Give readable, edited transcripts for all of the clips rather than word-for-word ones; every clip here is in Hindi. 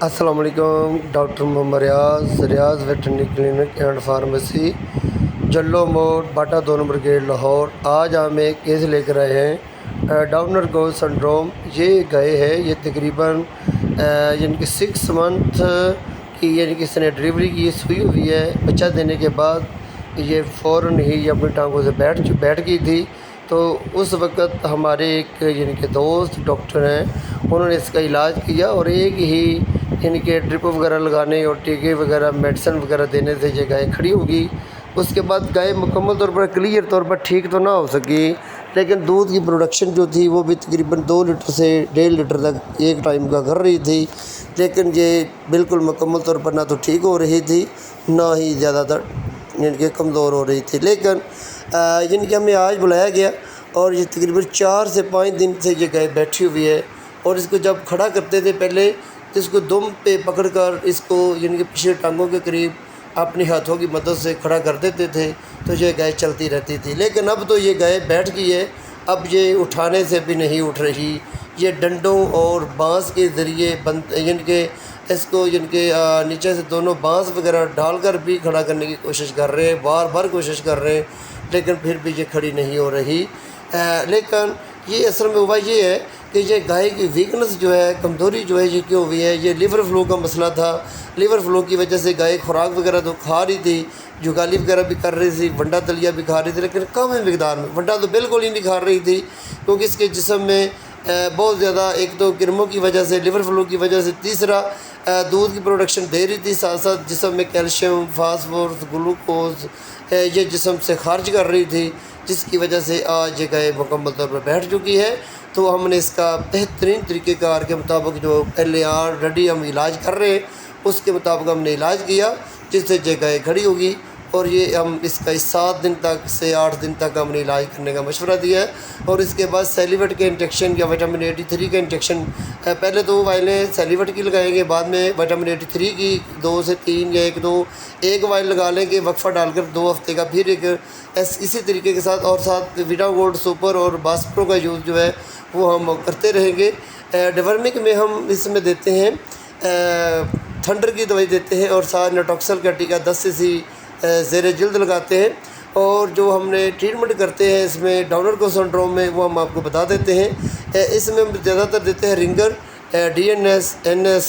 अस्सलाम वालेकुम। Doctor Mohammad Riyaz veterinary clinic and pharmacy, Jallo मोड़, बाटा 2 नंबर गेट, लाहौर। आज हम एक केस लेकर आए हैं डाउनर गोल सिंड्रोम। ये गाय है, ये तकरीबन यानी कि 6 मंथ की यानी कि इसने डिलीवरी की सुई हुई है। बच्चा देने के बाद ये फ़ौरन ही अपनी टांगों से बैठ गई थी। तो उस वक़्त हमारे एक यानी कि दोस्त डॉक्टर हैं, उन्होंने इसका इलाज किया और एक ही यानी कि ड्रिप वगैरह लगाने और टीके वगैरह मेडिसिन वगैरह देने से ये गाय खड़ी होगी। उसके बाद गाय मुकम्मल तौर पर क्लियर तौर पर ठीक तो ना हो सकी, लेकिन दूध की प्रोडक्शन जो थी वो भी तकरीबन 2 लीटर से 1.5 लीटर तक एक टाइम का कर रही थी। लेकिन ये बिल्कुल मुकम्मल तौर पर ना तो ठीक हो रही थी, ना ही ज़्यादातर यानी कि कमज़ोर हो रही थी। लेकिन यानी कि हमें आज बुलाया गया और ये तकरीबन 4 से 5 दिन से ये गाय बैठी हुई है। और इसको जब खड़ा करते थे पहले, तो इसको दुम पे पकड़कर इसको यानी कि पिछले टांगों के करीब अपने हाथों की मदद से खड़ा कर देते थे, तो ये गाय चलती रहती थी। लेकिन अब तो ये गाय बैठ गई है, अब ये उठाने से भी नहीं उठ रही। ये डंडों और बांस के ज़रिए यानी कि इसको यानी कि नीचे से दोनों बांस वगैरह डालकर भी खड़ा करने की कोशिश कर रहे हैं, बार बार कोशिश कर रहे हैं, लेकिन फिर भी ये खड़ी नहीं हो रही। लेकिन ये असल में हुआ ये है कि ये गाय की वीकनेस जो है, कमज़ोरी जो है, ये क्यों हुई है? ये लीवर फ्लो का मसला था। लीवर फ्लो की वजह से गाय खुराक वगैरह तो खा रही थी, जुगाली वगैरह भी कर रही थी, वंडा दलिया भी खा रही थी, लेकिन कम मकदार में। वंडा तो बिल्कुल ही नहीं खा रही थी, क्योंकि इसके जिस्म में बहुत ज़्यादा, एक तो किरमों की वजह से, लीवर फ्लो की वजह से, तीसरा दूध की प्रोडक्शन दे रही थी, साथ साथ जिस्म में कैल्शियम, फास्फोरस, ग्लूकोज ये जिस्म से खारिज कर रही थी, जिसकी वजह से आज ये गाय मुकम्मल तौर पर बैठ चुकी है। तो हमने इसका बेहतरीन तरीक़ेकार के मुताबिक, जो पहले ऑलरेडी हम इलाज कर रहे हैं उसके मुताबिक हमने इलाज किया, जिससे ये गाय खड़ी होगी। और ये हम इसका 7 दिन तक से 8 दिन तक हमने इलाज करने का मशवरा दिया है। और इसके बाद सेलिवेट के इंजेक्शन या विटामिन 83 का इंजेक्शन, पहले 2 वाइलें सेलिवेट की लगाएंगे, बाद में विटामिन 83 की 2 से 3 या 1 वाइल लगा लेंगे वक्फा डालकर 2 हफ्ते का, फिर एक इसी तरीके के साथ, और साथ विटा गोल्ड सुपर और बास्प्रो का यूज़ जो है वो हम करते रहेंगे। डिवर्मिक में हम इसमें देते हैं थंडर की दवाई देते हैं, और साथ नटॉक्सल का टीका 10 सीसी ज़ेरे जिल्द लगाते हैं। और जो हमने ट्रीटमेंट करते हैं इसमें डाउनर गोल सिंड्रोम में, वो हम आपको बता देते हैं। इसमें हम ज़्यादातर देते हैं रिंगर, DNS, NS,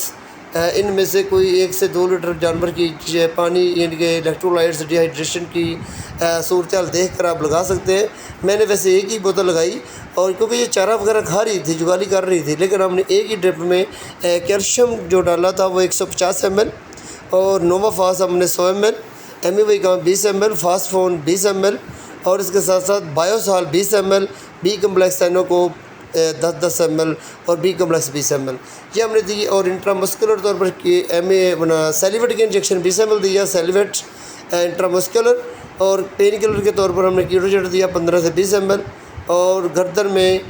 इनमें से कोई 1 से 2 लीटर जानवर की पानी यानी कि इलेक्ट्रोलाइट्स डिहाइड्रेशन की सूरत हाल देख कर आप लगा सकते हैं। मैंने वैसे 1 ही बोतल लगाई, और क्योंकि ये चारा वगैरह खा रही थी, जुगाली कर रही थी, लेकिन हमने 1 ही ड्रिप में कैल्शियम जो डाला था वो 150 ml, और नोवाफास हमने 100 ml, एमिविगाम 20 ml, फास्टफोन 20 ml, और इसके साथ साथ बायोसाल 20 ml, बी कम्प्लेक्स सैनो को 10 ml, और बी कम्प्लेक्स 20 ml ये हमने दी। और इंट्रामस्कुलर तौर पर सेलिवेट के इंजेक्शन 20 ml दिया, सेलिवेट इंट्रामस्कुलर। और पेन किलर के तौर पर हमने कीटोजेट दिया 15 से 20 ml, और गर्दन में